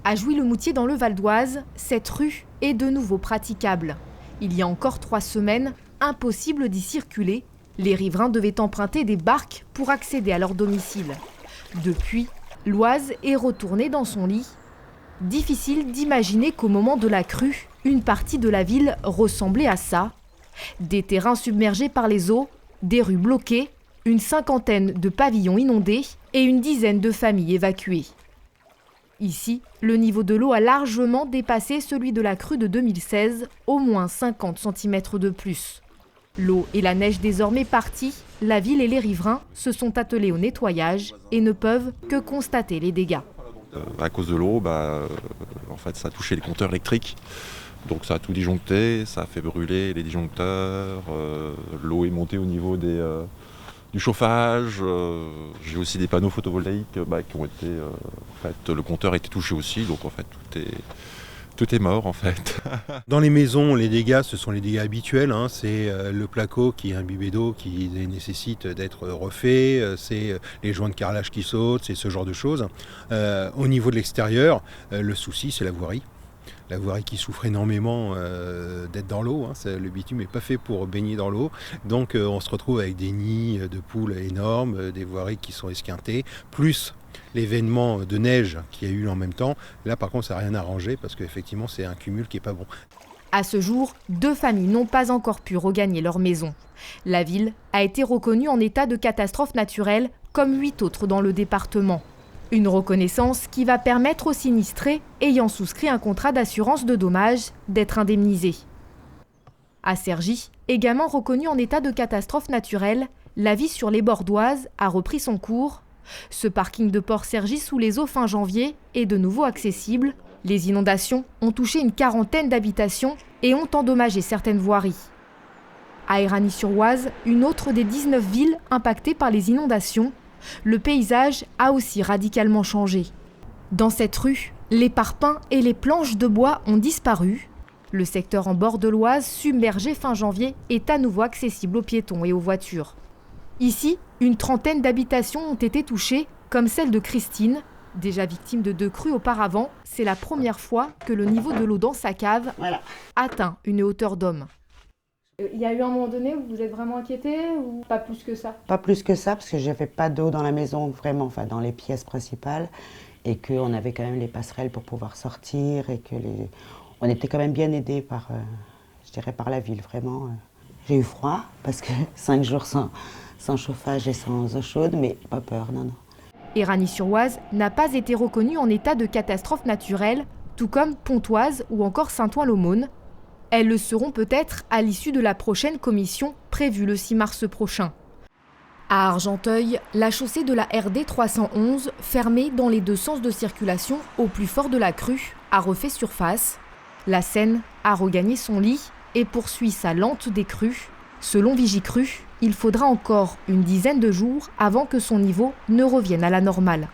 À Jouy-le-Moutier dans le Val d'Oise, cette rue est de nouveau praticable. Il y a encore 3 semaines, impossible d'y circuler. Les riverains devaient emprunter des barques pour accéder à leur domicile. Depuis, l'Oise est retournée dans son lit. Difficile d'imaginer qu'au moment de la crue, une partie de la ville ressemblait à ça. Des terrains submergés par les eaux, des rues bloquées, une 50aine de pavillons inondés et une dizaine de familles évacuées. Ici, le niveau de l'eau a largement dépassé celui de la crue de 2016, au moins 50 cm de plus. L'eau et la neige désormais parties, la ville et les riverains se sont attelés au nettoyage et ne peuvent que constater les dégâts. À cause de l'eau, en fait, ça a touché les compteurs électriques. Donc ça a tout disjoncté, ça a fait brûler les disjoncteurs, l'eau est montée au niveau du chauffage. J'ai aussi des panneaux photovoltaïques qui ont été... en fait, le compteur a été touché aussi, donc en fait tout est mort en fait. Dans les maisons, les dégâts, ce sont les dégâts habituels. C'est le placo qui est imbibé d'eau qui nécessite d'être refait, c'est les joints de carrelage qui sautent, c'est ce genre de choses. Au niveau de l'extérieur, le souci, c'est la voirie. La voirie qui souffre énormément d'être dans l'eau. Le bitume n'est pas fait pour baigner dans l'eau. Donc on se retrouve avec des nids de poules énormes, des voiries qui sont esquintées, plus l'événement de neige qu'il y a eu en même temps. Là par contre ça n'a rien arrangé parce qu'effectivement c'est un cumul qui n'est pas bon. À ce jour, 2 familles n'ont pas encore pu regagner leur maison. La ville a été reconnue en état de catastrophe naturelle comme 8 autres dans le département. Une reconnaissance qui va permettre aux sinistrés ayant souscrit un contrat d'assurance de dommages d'être indemnisés. À Cergy, également reconnue en état de catastrophe naturelle, la vie sur les bords d'Oise a repris son cours. Ce parking de Port-Cergy sous les eaux fin janvier est de nouveau accessible. Les inondations ont touché une 40aine d'habitations et ont endommagé certaines voiries. À Éragny-sur-Oise, une autre des 19 villes impactées par les inondations, le paysage a aussi radicalement changé. Dans cette rue, les parpaings et les planches de bois ont disparu. Le secteur en bord de l'Oise, submergé fin janvier, est à nouveau accessible aux piétons et aux voitures. Ici, une 30aine d'habitations ont été touchées, comme celle de Christine. Déjà victime de 2 crues auparavant, c'est la première fois que le niveau de l'eau dans sa cave atteint une hauteur d'homme. Il y a eu un moment donné où vous vous êtes vraiment inquiété ou pas plus que ça? Pas plus que ça, parce que j'avais pas d'eau dans la maison, vraiment, enfin dans les pièces principales, et qu'on avait quand même les passerelles pour pouvoir sortir, et que on était quand même bien aidés par, je dirais, par la ville, vraiment. J'ai eu froid, parce que 5 jours sans chauffage et sans eau chaude, mais pas peur, non. Éragny-sur-Oise n'a pas été reconnue en état de catastrophe naturelle, tout comme Pontoise ou encore Saint-Ouen-l'Aumône. Elles le seront peut-être à l'issue de la prochaine commission prévue le 6 mars prochain. À Argenteuil, la chaussée de la RD 311, fermée dans les 2 sens de circulation au plus fort de la crue, a refait surface. La Seine a regagné son lit et poursuit sa lente décrue. Selon Vigicru, il faudra encore une dizaine de jours avant que son niveau ne revienne à la normale.